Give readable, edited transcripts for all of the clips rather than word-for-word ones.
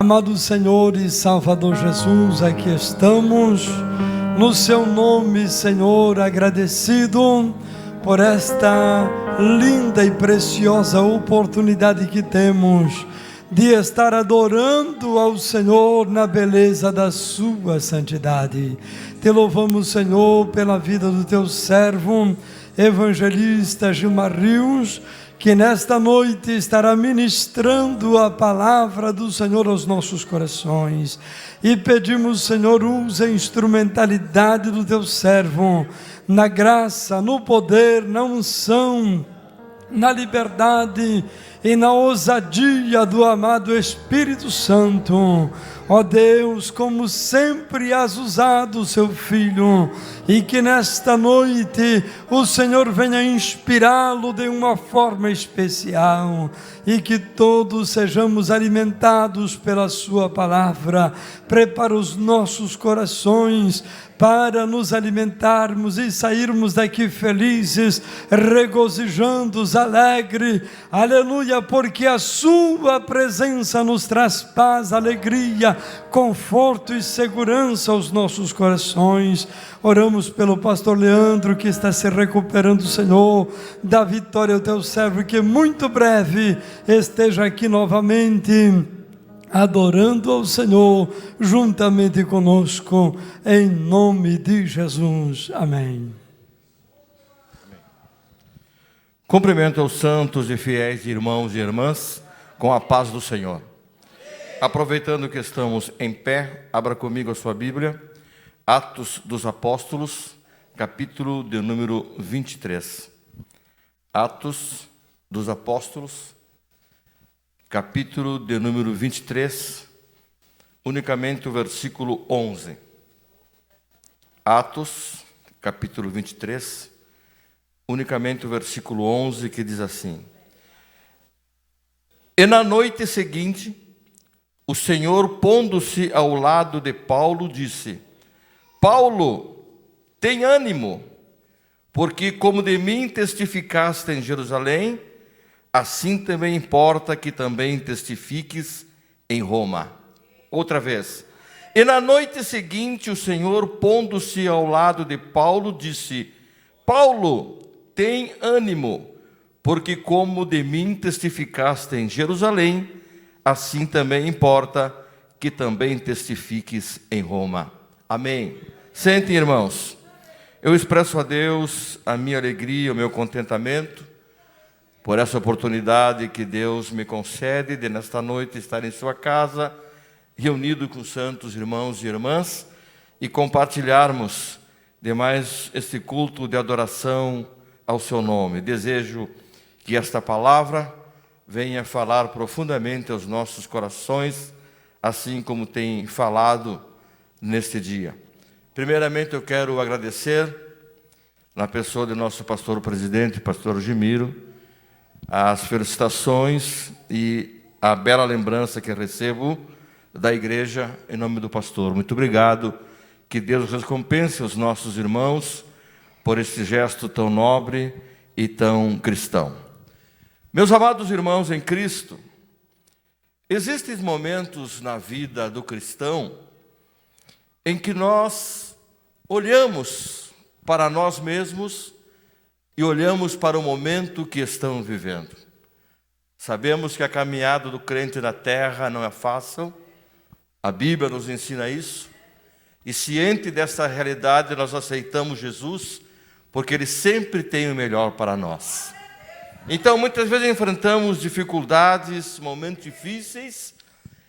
Amado Senhor e Salvador Jesus, aqui estamos, no Seu nome, Senhor, agradecido por esta linda e preciosa oportunidade que temos de estar adorando ao Senhor na beleza da Sua santidade. Te louvamos, Senhor, pela vida do Teu servo, evangelista Gilmar Rios, que nesta noite estará ministrando a palavra do Senhor aos nossos corações. E pedimos, Senhor, usa a instrumentalidade do Teu servo, na graça, no poder, na unção, na liberdade e na ousadia do amado Espírito Santo. Ó Deus, como sempre has usado o Seu Filho, e que nesta noite o Senhor venha inspirá-lo de uma forma especial, e que todos sejamos alimentados pela Sua palavra. Prepara os nossos corações para nos alimentarmos e sairmos daqui felizes, regozijandos, alegres, aleluia, porque a Sua presença nos traz paz, alegria, conforto e segurança aos nossos corações. Oramos pelo pastor Leandro, que está se recuperando, Senhor, dá vitória ao Teu servo, que muito breve esteja aqui novamente, adorando ao Senhor, juntamente conosco, em nome de Jesus. Amém. Cumprimento aos santos e fiéis irmãos e irmãs, com a paz do Senhor. Aproveitando que estamos em pé, abra comigo a sua Bíblia, Atos dos Apóstolos, capítulo de número 23. Atos dos Apóstolos, capítulo de número 23, unicamente o versículo 11. Atos, capítulo 23, unicamente o versículo 11, que diz assim: E na noite seguinte, o Senhor, pondo-se ao lado de Paulo, disse: Paulo, tem ânimo, porque como de mim testificaste em Jerusalém, assim também importa que também testifiques em Roma. Outra vez. E na noite seguinte, o Senhor, pondo-se ao lado de Paulo, disse: Paulo, tem ânimo, porque como de mim testificaste em Jerusalém, assim também importa que também testifiques em Roma. Amém. Sentem, irmãos. Eu expresso a Deus a minha alegria, o meu contentamento por essa oportunidade que Deus me concede de nesta noite estar em sua casa, reunido com santos irmãos e irmãs, e compartilharmos de mais este culto de adoração ao seu nome. Desejo que esta palavra venha falar profundamente aos nossos corações, assim como tem falado neste dia. Primeiramente, eu quero agradecer, na pessoa do nosso pastor presidente, pastor Gimiro, as felicitações e a bela lembrança que recebo da igreja em nome do pastor. Muito obrigado, que Deus recompense os nossos irmãos por este gesto tão nobre e tão cristão. Meus amados irmãos em Cristo, existem momentos na vida do cristão em que nós olhamos para nós mesmos e olhamos para o momento que estamos vivendo. Sabemos que a caminhada do crente na terra não é fácil, a Bíblia nos ensina isso, e ciente dessa realidade nós aceitamos Jesus, porque Ele sempre tem o melhor para nós. Então muitas vezes enfrentamos dificuldades, momentos difíceis,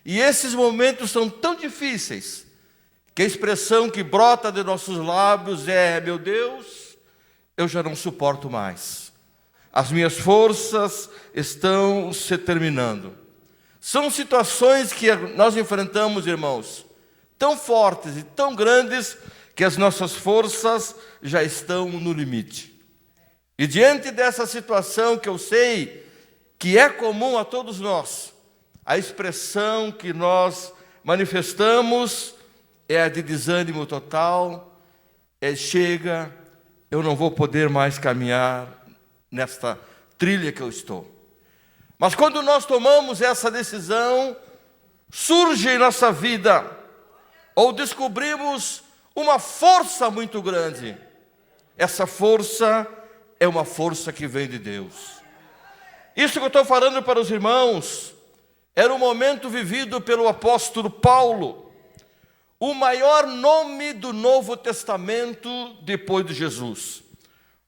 e esses momentos são tão difíceis, que a expressão que brota de nossos lábios é: meu Deus, eu já não suporto mais. As minhas forças estão se terminando. São situações que nós enfrentamos, irmãos, tão fortes e tão grandes, que as nossas forças já estão no limite. E diante dessa situação, que eu sei que é comum a todos nós, a expressão que nós manifestamos é a de desânimo total, chega, eu não vou poder mais caminhar nesta trilha que eu estou. Mas quando nós tomamos essa decisão, surge em nossa vida, ou descobrimos uma força muito grande, essa força é uma força que vem de Deus. Isso que eu estou falando para os irmãos, era um momento vivido pelo apóstolo Paulo, o maior nome do Novo Testamento depois de Jesus.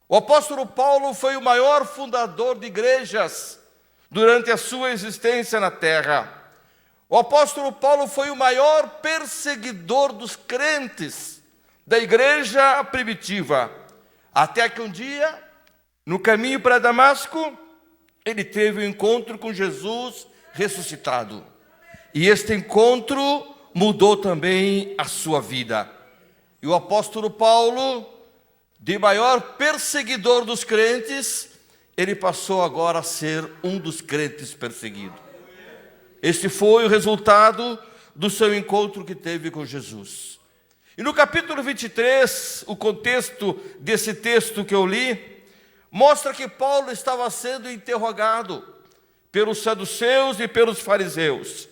O apóstolo Paulo foi o maior fundador de igrejas durante a sua existência na terra. O apóstolo Paulo foi o maior perseguidor dos crentes da igreja primitiva, até que um dia, no caminho para Damasco, ele teve um encontro com Jesus ressuscitado. E este encontro mudou também a sua vida. E o apóstolo Paulo, de maior perseguidor dos crentes, ele passou agora a ser um dos crentes perseguidos. Este foi o resultado do seu encontro que teve com Jesus. E no capítulo 23, o contexto desse texto que eu li, mostra que Paulo estava sendo interrogado pelos saduceus e pelos fariseus.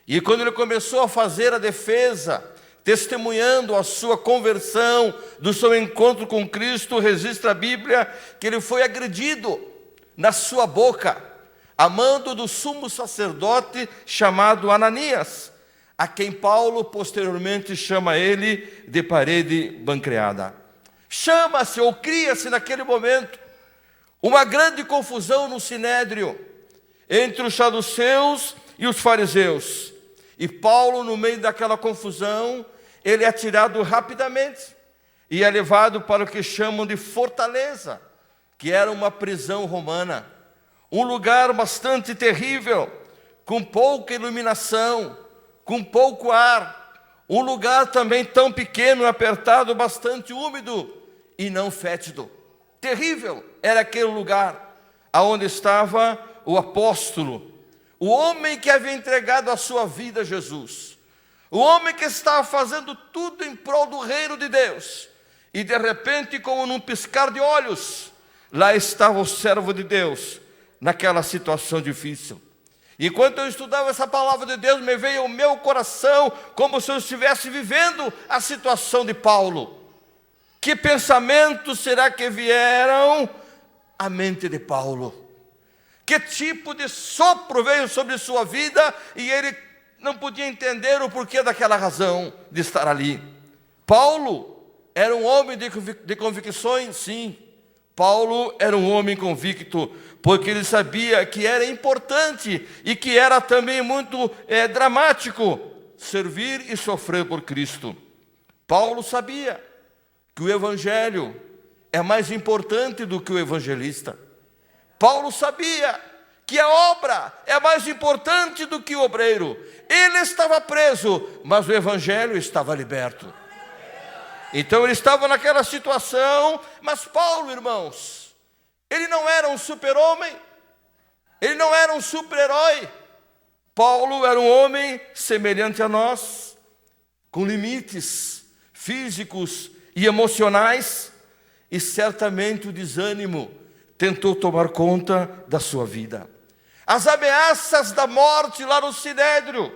E quando ele começou a fazer a defesa, testemunhando a sua conversão, do seu encontro com Cristo, registra a Bíblia que ele foi agredido na sua boca, a mando do sumo sacerdote chamado Ananias, a quem Paulo posteriormente chama ele de parede bancreada. Chama-se ou cria-se naquele momento uma grande confusão no sinédrio entre os saduceus e os fariseus. E Paulo, no meio daquela confusão, ele é tirado rapidamente e é levado para o que chamam de fortaleza, que era uma prisão romana. Um lugar bastante terrível, com pouca iluminação, com pouco ar. Um lugar também tão pequeno, apertado, bastante úmido e não fétido. Terrível era aquele lugar onde estava o apóstolo, o homem que havia entregado a sua vida a Jesus, o homem que estava fazendo tudo em prol do reino de Deus. E de repente, como num piscar de olhos, lá estava o servo de Deus, naquela situação difícil. Enquanto eu estudava essa palavra de Deus, me veio ao meu coração como se eu estivesse vivendo a situação de Paulo. Que pensamentos será que vieram à mente de Paulo? Que tipo de sopro veio sobre sua vida e ele não podia entender o porquê daquela razão de estar ali? Paulo era um homem de convicções, sim. Paulo era um homem convicto, porque ele sabia que era importante e que era também muito dramático servir e sofrer por Cristo. Paulo sabia que o evangelho é mais importante do que o evangelista. Paulo sabia que a obra é mais importante do que o obreiro. Ele estava preso, mas o evangelho estava liberto. Então ele estava naquela situação, mas Paulo, irmãos, ele não era um super-homem, ele não era um super-herói. Paulo era um homem semelhante a nós, com limites físicos e emocionais, e certamente o desânimo tentou tomar conta da sua vida. As ameaças da morte lá no sinédrio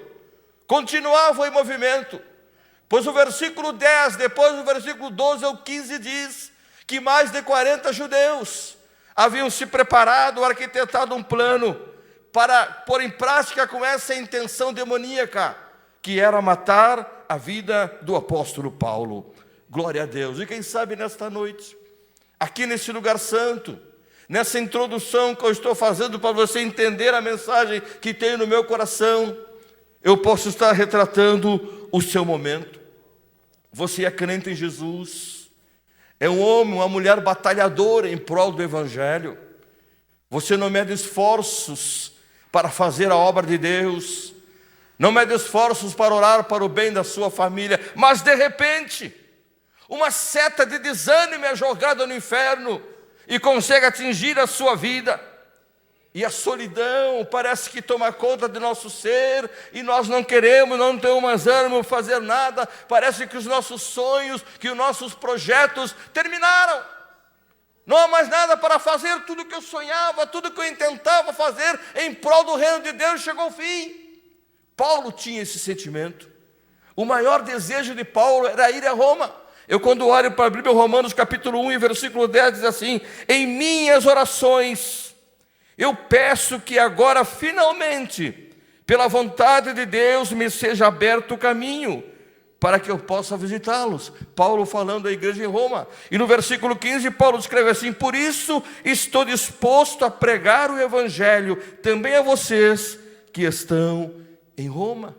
continuavam em movimento. Pois o versículo 10, depois do versículo 12 ao 15 diz que mais de 40 judeus haviam se preparado, arquitetado um plano para pôr em prática com essa intenção demoníaca, que era matar a vida do apóstolo Paulo. Glória a Deus. E quem sabe nesta noite, aqui nesse lugar santo, nessa introdução que eu estou fazendo para você entender a mensagem que tenho no meu coração, eu posso estar retratando o seu momento. Você é crente em Jesus, é um homem, uma mulher batalhadora em prol do evangelho. Você não mede esforços para fazer a obra de Deus, não mede esforços para orar para o bem da sua família, mas de repente, uma seta de desânimo é jogada no inferno e consegue atingir a sua vida. E a solidão parece que toma conta do nosso ser, e nós não queremos, não temos mais ânimo fazer nada. Parece que os nossos sonhos, que os nossos projetos terminaram. Não há mais nada para fazer, tudo que eu sonhava, tudo que eu intentava fazer em prol do reino de Deus chegou ao fim. Paulo tinha esse sentimento. O maior desejo de Paulo era ir a Roma. Eu, quando olho para a Bíblia, Romanos capítulo 1 e versículo 10, diz assim: em minhas orações, eu peço que agora, finalmente, pela vontade de Deus, me seja aberto o caminho, para que eu possa visitá-los. Paulo falando à igreja em Roma. E no versículo 15, Paulo escreve assim: por isso estou disposto a pregar o evangelho também a vocês que estão em Roma.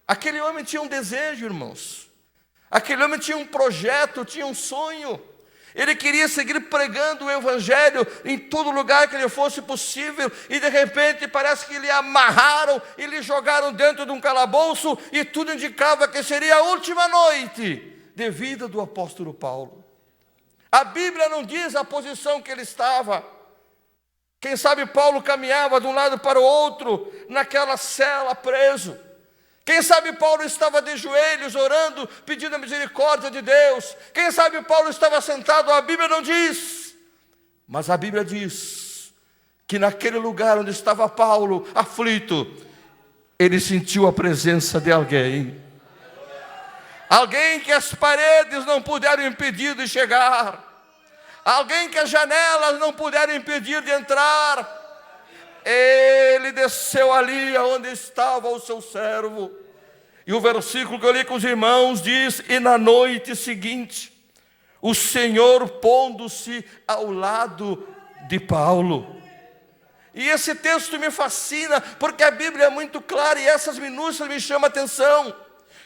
Aquele homem tinha um desejo, irmãos. Aquele homem tinha um projeto, tinha um sonho. Ele queria seguir pregando o evangelho em todo lugar que lhe fosse possível. E de repente parece que lhe amarraram e lhe jogaram dentro de um calabouço. E tudo indicava que seria a última noite de vida do apóstolo Paulo. A Bíblia não diz a posição que ele estava. Quem sabe Paulo caminhava de um lado para o outro, naquela cela preso. Quem sabe Paulo estava de joelhos orando, pedindo a misericórdia de Deus. Quem sabe Paulo estava sentado, a Bíblia não diz. Mas a Bíblia diz que naquele lugar onde estava Paulo, aflito, ele sentiu a presença de alguém. Alguém que as paredes não puderam impedir de chegar. Alguém que as janelas não puderam impedir de entrar. Ele desceu ali onde estava o seu servo. E o versículo que eu li com os irmãos diz: e na noite seguinte, o Senhor pondo-se ao lado de Paulo. E esse texto me fascina, porque a Bíblia é muito clara e essas minúcias me chamam a atenção.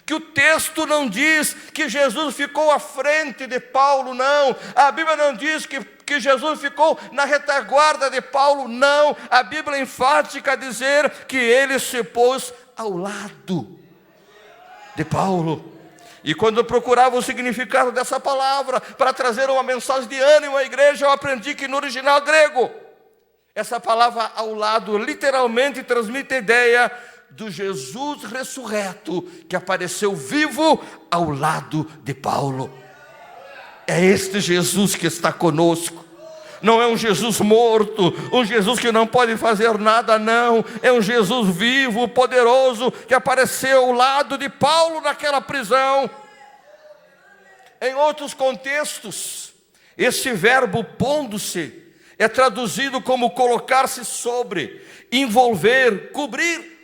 Que o texto não diz que Jesus ficou à frente de Paulo, não. A Bíblia não diz que Jesus ficou na retaguarda de Paulo, não. A Bíblia é enfática a dizer que ele se pôs ao lado de Paulo. E quando eu procurava o significado dessa palavra, para trazer uma mensagem de ânimo à igreja, eu aprendi que no original grego, essa palavra ao lado literalmente transmite a ideia do Jesus ressurreto, que apareceu vivo ao lado de Paulo. É este Jesus que está conosco. Não é um Jesus morto, um Jesus que não pode fazer nada, não. É um Jesus vivo, poderoso, que apareceu ao lado de Paulo naquela prisão. Em outros contextos, esse verbo pondo-se é traduzido como colocar-se sobre, envolver, cobrir.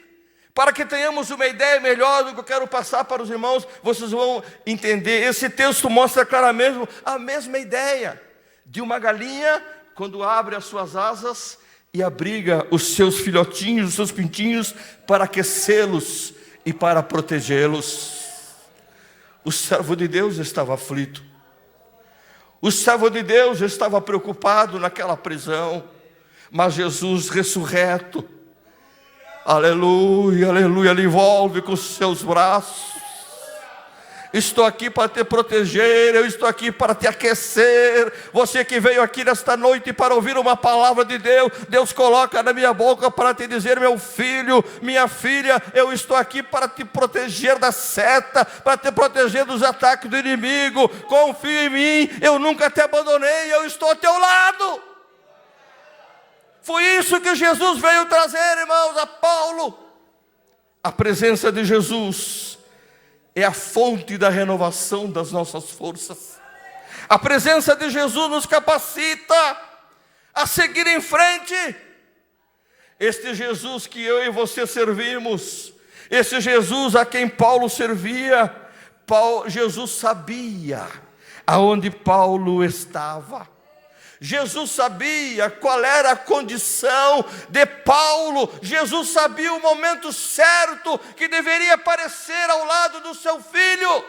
Para que tenhamos uma ideia melhor do que eu quero passar para os irmãos, vocês vão entender. Esse texto mostra claramente a mesma ideia de uma galinha quando abre as suas asas e abriga os seus filhotinhos, os seus pintinhos, para aquecê-los e para protegê-los. O servo de Deus estava aflito. O servo de Deus estava preocupado naquela prisão. Mas Jesus ressurreto, aleluia, aleluia, ele envolve com os seus braços. Estou aqui para te proteger, eu estou aqui para te aquecer. Você que veio aqui nesta noite para ouvir uma palavra de Deus, Deus coloca na minha boca para te dizer: meu filho, minha filha, eu estou aqui para te proteger da seta, para te proteger dos ataques do inimigo. Confia em mim, eu nunca te abandonei, eu estou ao teu lado. Foi isso que Jesus veio trazer, irmãos, a Paulo. A presença de Jesus é a fonte da renovação das nossas forças. A presença de Jesus nos capacita a seguir em frente. Este Jesus que eu e você servimos, esse Jesus a quem Paulo servia, Jesus sabia aonde Paulo estava. Jesus sabia qual era a condição de Paulo. Jesus sabia o momento certo que deveria aparecer ao lado do seu filho.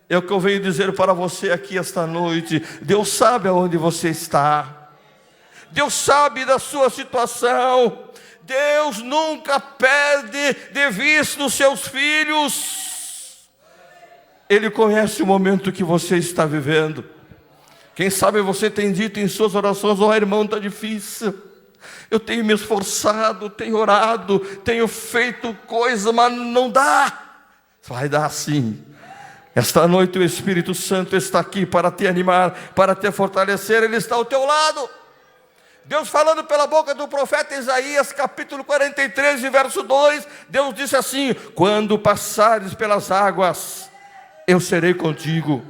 É o que eu venho dizer para você aqui esta noite. Deus sabe aonde você está. Deus sabe da sua situação. Deus nunca perde de vista os seus filhos. Ele conhece o momento que você está vivendo. Quem sabe você tem dito em suas orações: ó irmão, está difícil. Eu tenho me esforçado, tenho orado, tenho feito coisa, mas não dá. Vai dar sim. Esta noite o Espírito Santo está aqui para te animar, para te fortalecer. Ele está ao teu lado. Deus falando pela boca do profeta Isaías, capítulo 43, verso 2, Deus disse assim: quando passares pelas águas, eu serei contigo.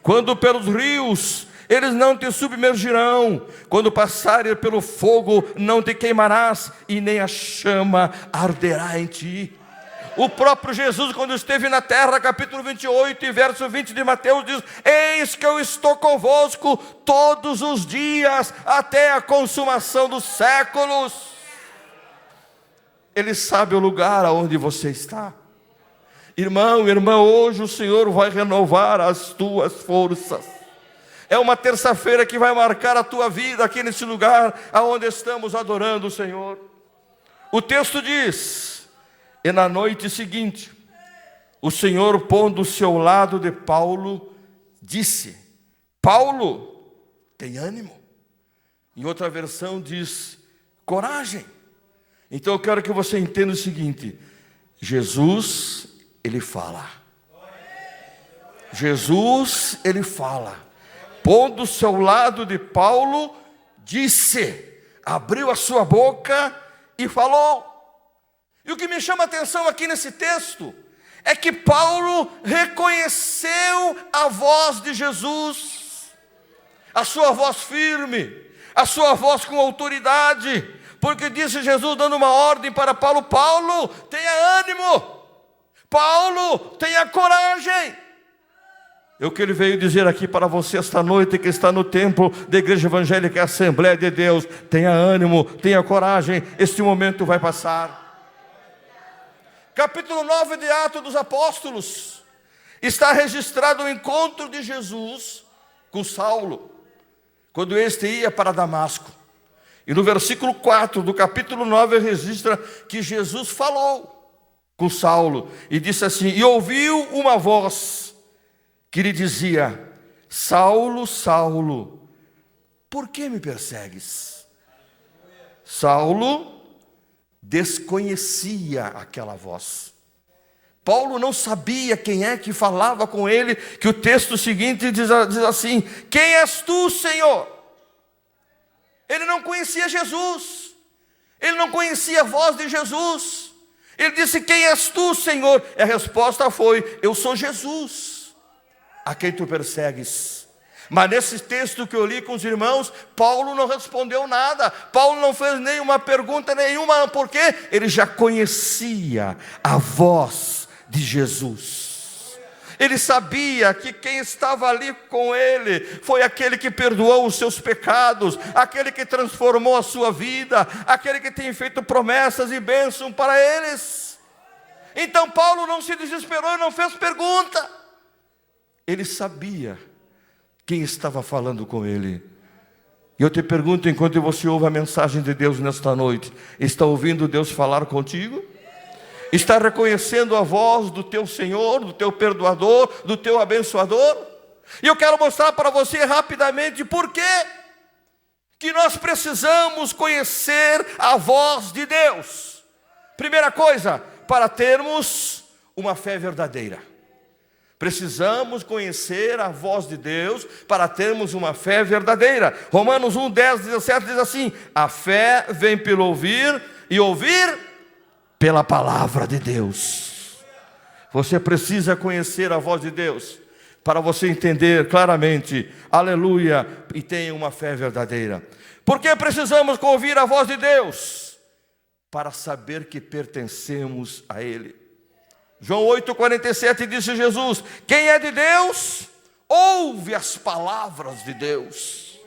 Quando pelos rios, eles não te submergirão. Quando passares pelo fogo, não te queimarás, e nem a chama arderá em ti. O próprio Jesus, quando esteve na terra, capítulo 28 e verso 20 de Mateus, diz: eis que eu estou convosco todos os dias, até a consumação dos séculos. Ele sabe o lugar aonde você está. Irmão, irmã, hoje o Senhor vai renovar as tuas forças. É uma terça-feira que vai marcar a tua vida aqui nesse lugar aonde estamos adorando o Senhor. O texto diz: e na noite seguinte, o Senhor, pondo-se ao lado de Paulo, disse: Paulo, tem ânimo. Em outra versão diz: coragem. Então eu quero que você entenda o seguinte: Jesus, Ele fala. Jesus, Ele fala. Pondo-se ao lado de Paulo, disse, abriu a sua boca e falou. E o que me chama a atenção aqui nesse texto é que Paulo reconheceu a voz de Jesus, a sua voz firme, a sua voz com autoridade, porque disse Jesus dando uma ordem para Paulo: Paulo, tenha ânimo, Paulo, tenha coragem. É o que ele veio dizer aqui para você esta noite, que está no templo da Igreja Evangélica e Assembleia de Deus: tenha ânimo, tenha coragem, este momento vai passar. Capítulo 9 de Atos dos Apóstolos, está registrado o encontro de Jesus com Saulo, quando este ia para Damasco. E no versículo 4 do capítulo 9 registra que Jesus falou com Saulo e disse assim: e ouviu uma voz que lhe dizia: Saulo, Saulo, por que me persegues? Saulo desconhecia aquela voz. Paulo não sabia quem é que falava com ele, que o texto seguinte diz assim: quem és tu, Senhor? Ele não conhecia Jesus, ele não conhecia a voz de Jesus. Ele disse: quem és tu, Senhor? E a resposta foi: eu sou Jesus, a quem tu persegues. Mas nesse texto que eu li com os irmãos, Paulo não respondeu nada. Paulo não fez nenhuma pergunta nenhuma, porque ele já conhecia a voz de Jesus. Ele sabia que quem estava ali com ele foi aquele que perdoou os seus pecados, aquele que transformou a sua vida, aquele que tem feito promessas e bênçãos para eles. Então Paulo não se desesperou e não fez pergunta. Ele sabia quem estava falando com ele. E eu te pergunto, enquanto você ouve a mensagem de Deus nesta noite, está ouvindo Deus falar contigo? Está reconhecendo a voz do teu Senhor, do teu perdoador, do teu abençoador? E eu quero mostrar para você rapidamente por quê que nós precisamos conhecer a voz de Deus. Primeira coisa, para termos uma fé verdadeira. Precisamos conhecer a voz de Deus para termos uma fé verdadeira. Romanos 1, 10, 17 diz assim: a fé vem pelo ouvir, e ouvir pela palavra de Deus. Você precisa conhecer a voz de Deus para você entender claramente, aleluia, e tenha uma fé verdadeira. Por que precisamos ouvir a voz de Deus? Para saber que pertencemos a Ele. João 8,47 disse Jesus: quem é de Deus, ouve as palavras de Deus.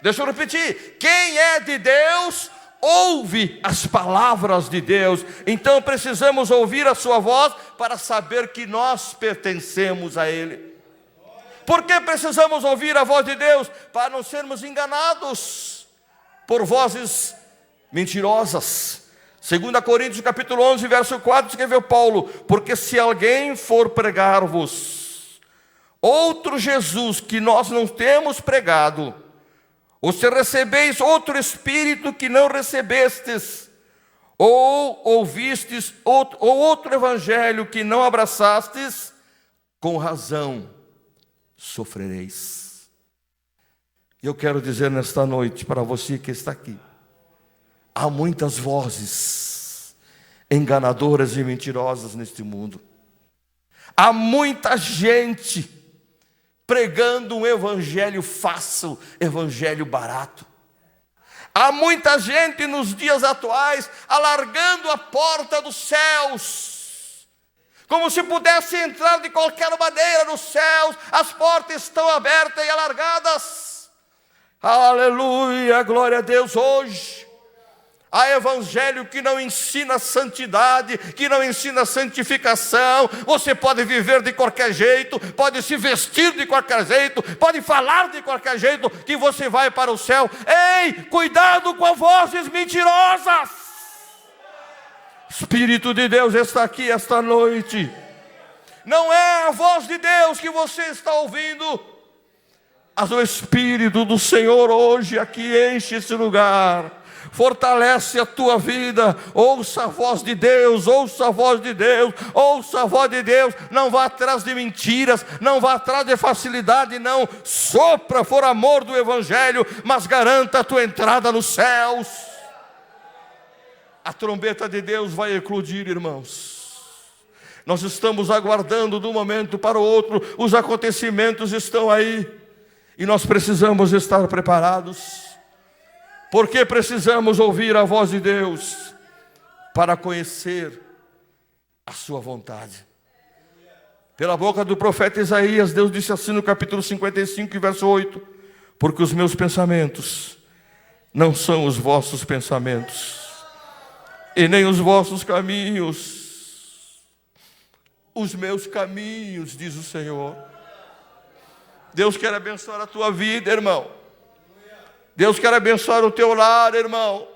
Deixa eu repetir: quem é de Deus, ouve as palavras de Deus. Então precisamos ouvir a sua voz para saber que nós pertencemos a Ele. Por que precisamos ouvir a voz de Deus? Para não sermos enganados por vozes mentirosas. 2 Coríntios capítulo 11, verso 4, escreveu Paulo: porque se alguém for pregar-vos outro Jesus que nós não temos pregado, ou se recebeis outro Espírito que não recebestes, ou ouvistes outro Evangelho que não abraçastes, com razão sofrereis. Eu quero dizer nesta noite para você que está aqui, há muitas vozes enganadoras e mentirosas neste mundo. Há muita gente pregando um evangelho fácil, evangelho barato. Há muita gente nos dias atuais alargando a porta dos céus, como se pudesse entrar de qualquer maneira nos céus. As portas estão abertas e alargadas. Aleluia, glória a Deus. Hoje há evangelho que não ensina santidade, que não ensina santificação. Você pode viver de qualquer jeito, pode se vestir de qualquer jeito, pode falar de qualquer jeito, que você vai para o céu. Ei, cuidado com as vozes mentirosas. Espírito de Deus está aqui esta noite. Não é a voz de Deus que você está ouvindo, mas o Espírito do Senhor hoje aqui enche esse lugar. Fortalece a tua vida. Ouça a voz de Deus, ouça a voz de Deus, ouça a voz de Deus. Não vá atrás de mentiras, não vá atrás de facilidade, não. Sopra por amor do Evangelho, mas garanta a tua entrada nos céus. A trombeta de Deus vai eclodir, irmãos. Nós estamos aguardando de um momento para o outro. Os acontecimentos estão aí e nós precisamos estar preparados. Porque precisamos ouvir a voz de Deus para conhecer a sua vontade. Pela boca do profeta Isaías, Deus disse assim no capítulo 55, verso 8: porque os meus pensamentos não são os vossos pensamentos, e nem os vossos caminhos. Os meus caminhos, diz o Senhor. Deus quer abençoar a tua vida, irmão. Deus quer abençoar o teu lar, irmão.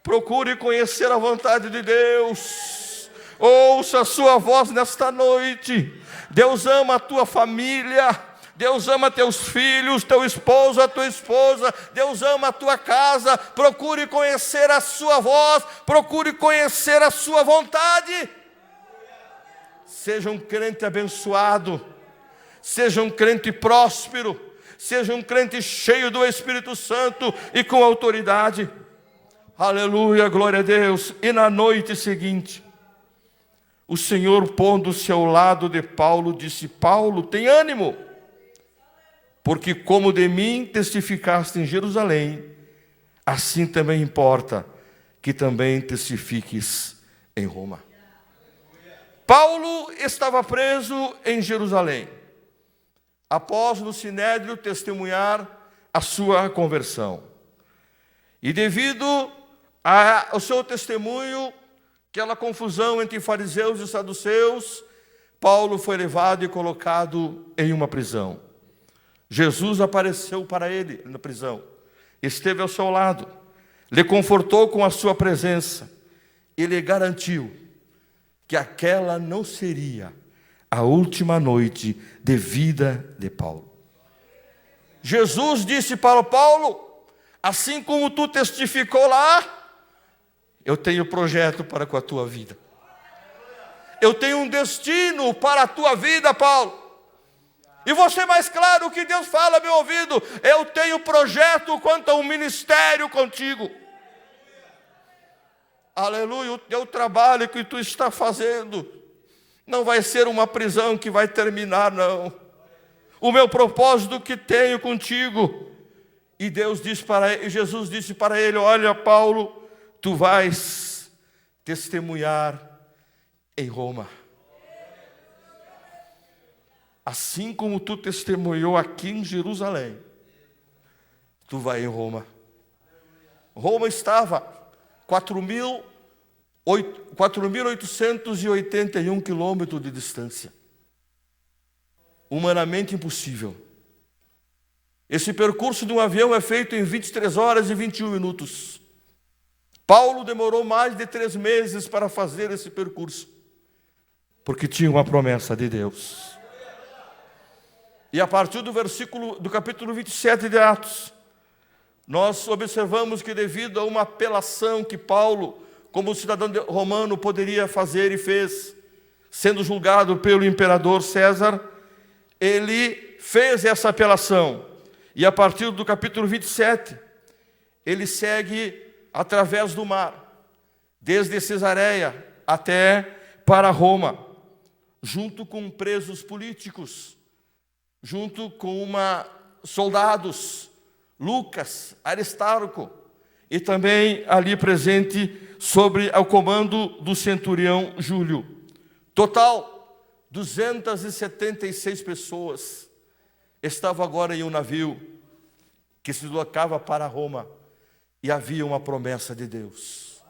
Procure conhecer a vontade de Deus. Ouça a sua voz nesta noite. Deus ama a tua família. Deus ama teus filhos, teu esposo, a tua esposa. Deus ama a tua casa. Procure conhecer a sua voz. Procure conhecer a sua vontade. Seja um crente abençoado. Seja um crente próspero. Seja um crente cheio do Espírito Santo e com autoridade. Aleluia, glória a Deus. E na noite seguinte, o Senhor, pondo-se ao lado de Paulo, disse: Paulo, tem ânimo, porque como de mim testificaste em Jerusalém, assim também importa que também testifiques em Roma. Paulo estava preso em Jerusalém, após no Sinédrio testemunhar a sua conversão. E devido ao seu testemunho, aquela confusão entre fariseus e saduceus, Paulo foi levado e colocado em uma prisão. Jesus apareceu para ele na prisão, esteve ao seu lado, lhe confortou com a sua presença e lhe garantiu que aquela não seria a última noite de vida de Paulo. Jesus disse para Paulo: assim como tu testificou lá, eu tenho projeto para com a tua vida. Eu tenho um destino para a tua vida, Paulo. E você mais claro que Deus fala ao meu ouvido: eu tenho projeto quanto ao ministério contigo. Aleluia, o teu trabalho que tu está fazendo não vai ser uma prisão que vai terminar, não. O meu propósito que tenho contigo. E Deus disse para ele, Jesus disse para ele: olha, Paulo, tu vais testemunhar em Roma. Assim como tu testemunhou aqui em Jerusalém, tu vai em Roma. Roma estava 4.881 quilômetros de distância. Humanamente impossível. Esse percurso de um avião é feito em 23 horas e 21 minutos. Paulo demorou mais de 3 meses para fazer esse percurso, porque tinha uma promessa de Deus. E a partir do capítulo 27 de Atos, nós observamos que devido a uma apelação que Paulo, como cidadão romano, poderia fazer e fez, sendo julgado pelo imperador César, ele fez essa apelação. E a partir do capítulo 27, ele segue através do mar, desde Cesareia até para Roma, junto com presos políticos, junto com soldados, Lucas, Aristarco, e também ali presente sobre o comando do centurião Júlio. Total, 276 pessoas estavam agora em um navio que se deslocava para Roma, e havia uma promessa de Deus.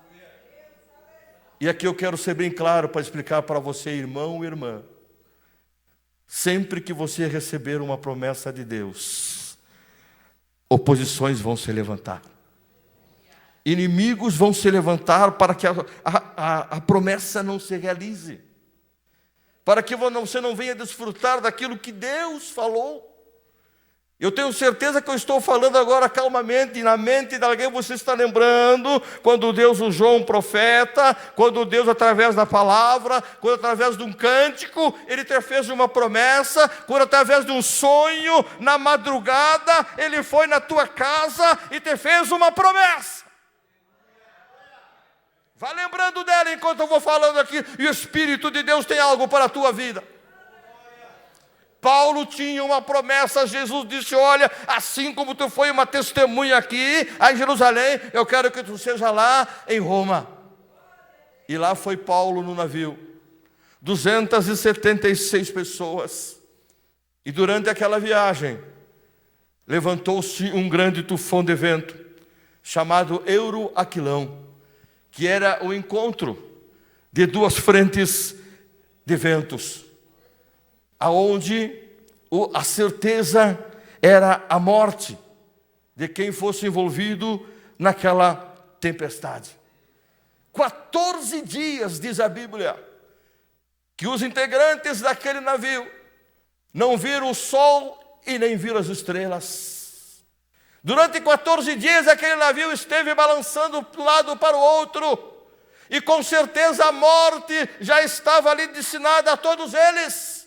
E aqui eu quero ser bem claro para explicar para você, irmão e irmã. Sempre que você receber uma promessa de Deus, oposições vão se levantar. Inimigos vão se levantar para que a promessa não se realize. Para que você não venha desfrutar daquilo que Deus falou. Eu tenho certeza que eu estou falando agora calmamente, e na mente de alguém você está lembrando, quando Deus usou um profeta, quando Deus através da palavra, quando através de um cântico, Ele te fez uma promessa, quando através de um sonho, na madrugada, Ele foi na tua casa e te fez uma promessa. Vá lembrando dela enquanto eu vou falando aqui, e o Espírito de Deus tem algo para a tua vida. Paulo tinha uma promessa, Jesus disse, olha, assim como tu foi uma testemunha aqui, em Jerusalém, eu quero que tu seja lá em Roma. E lá foi Paulo no navio, 276 pessoas. E durante aquela viagem, levantou-se um grande tufão de vento, chamado Euroaquilão, que era o encontro de duas frentes de ventos, aonde a certeza era a morte de quem fosse envolvido naquela tempestade. 14 dias, diz a Bíblia, que os integrantes daquele navio não viram o sol e nem viram as estrelas. Durante 14 dias aquele navio esteve balançando de um lado para o outro, e com certeza a morte já estava ali destinada a todos eles.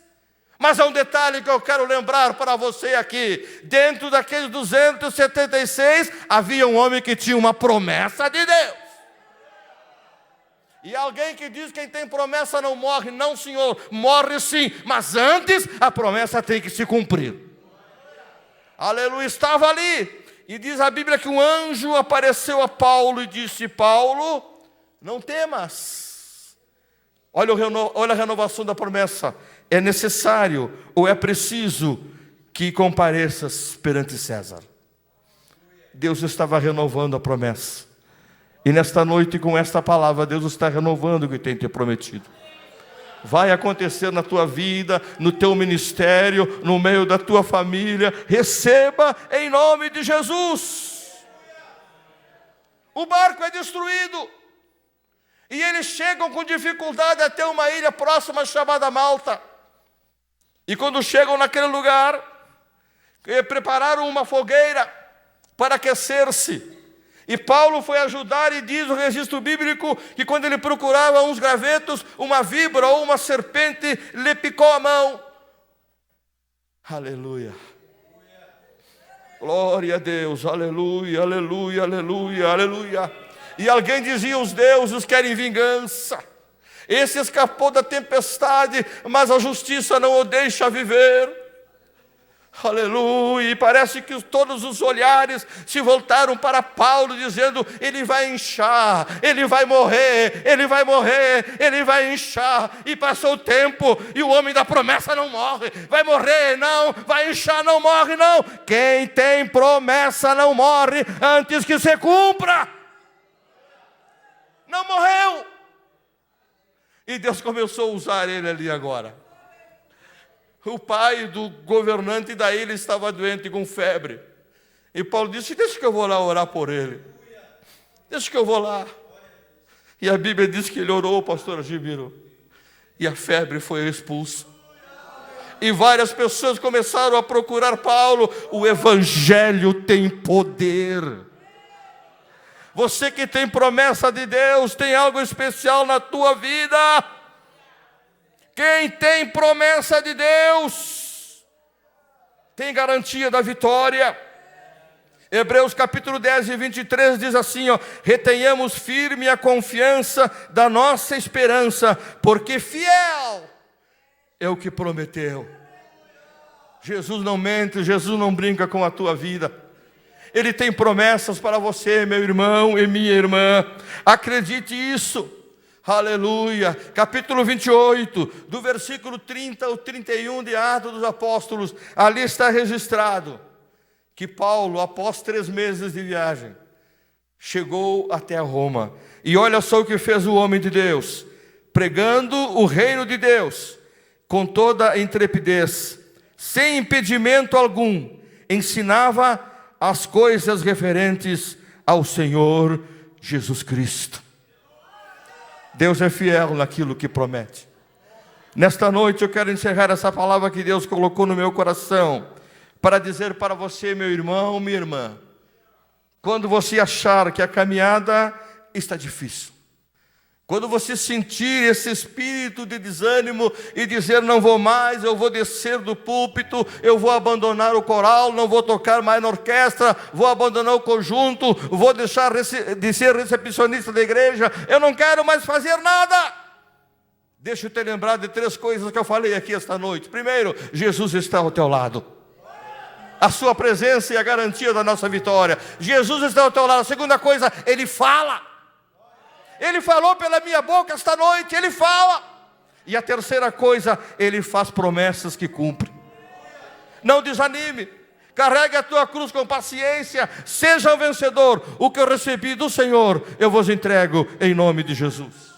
Mas há um detalhe que eu quero lembrar para você aqui. Dentro daqueles 276, havia um homem que tinha uma promessa de Deus. E alguém que diz que quem tem promessa não morre. Não, senhor, morre sim. Mas antes, a promessa tem que se cumprir. Aleluia, estava ali. E diz a Bíblia que um anjo apareceu a Paulo e disse, Paulo, não temas. Olha a renovação da promessa. É necessário ou é preciso que compareças perante César. Deus estava renovando a promessa. E nesta noite, com esta palavra, Deus está renovando o que tem te prometido. Vai acontecer na tua vida, no teu ministério, no meio da tua família. Receba em nome de Jesus. O barco é destruído. E eles chegam com dificuldade até uma ilha próxima chamada Malta. E quando chegam naquele lugar, prepararam uma fogueira para aquecer-se. E Paulo foi ajudar, e diz o registro bíblico que quando ele procurava uns gravetos, uma víbora ou uma serpente lhe picou a mão. Aleluia. Glória a Deus, aleluia, aleluia, aleluia, aleluia. E alguém dizia, os deuses querem vingança. Esse escapou da tempestade, mas a justiça não o deixa viver. Aleluia. E parece que todos os olhares se voltaram para Paulo, dizendo, ele vai inchar, ele vai morrer, ele vai morrer, ele vai inchar. E passou o tempo, e o homem da promessa não morre. Vai morrer, não, vai inchar, não morre, não. Quem tem promessa não morre antes que se cumpra. Não morreu. E Deus começou a usar ele ali agora. O pai do governante da ilha estava doente com febre. E Paulo disse, deixa que eu vou lá orar por ele. Deixa que eu vou lá. E a Bíblia diz que ele orou, pastor Gibiro. E a febre foi expulsa. E várias pessoas começaram a procurar Paulo. O evangelho tem poder. Você que tem promessa de Deus, tem algo especial na tua vida. Quem tem promessa de Deus, tem garantia da vitória. Hebreus capítulo 10 e 23 diz assim, ó: retenhamos firme a confiança da nossa esperança, porque fiel é o que prometeu. Jesus não mente, Jesus não brinca com a tua vida. Ele tem promessas para você, meu irmão e minha irmã. Acredite nisso. Aleluia. Capítulo 28, do versículo 30 ao 31 de Atos dos Apóstolos. Ali está registrado que Paulo, após 3 meses de viagem, chegou até Roma. E olha só o que fez o homem de Deus, pregando o reino de Deus, com toda a intrepidez, sem impedimento algum, ensinava as coisas referentes ao Senhor Jesus Cristo. Deus é fiel naquilo que promete. Nesta noite eu quero encerrar essa palavra que Deus colocou no meu coração, para dizer para você, meu irmão, minha irmã, quando você achar que a caminhada está difícil, quando você sentir esse espírito de desânimo e dizer, não vou mais, eu vou descer do púlpito, eu vou abandonar o coral, não vou tocar mais na orquestra, vou abandonar o conjunto, vou deixar de ser recepcionista da igreja, eu não quero mais fazer nada. Deixa eu te lembrar de 3 coisas que eu falei aqui esta noite. Primeiro, Jesus está ao teu lado. A sua presença é a garantia da nossa vitória. Jesus está ao teu lado. A segunda coisa, Ele fala. Ele falou pela minha boca esta noite, Ele fala. E a terceira coisa, Ele faz promessas que cumpre. Não desanime, carregue a tua cruz com paciência, seja um vencedor. O que eu recebi do Senhor, eu vos entrego em nome de Jesus.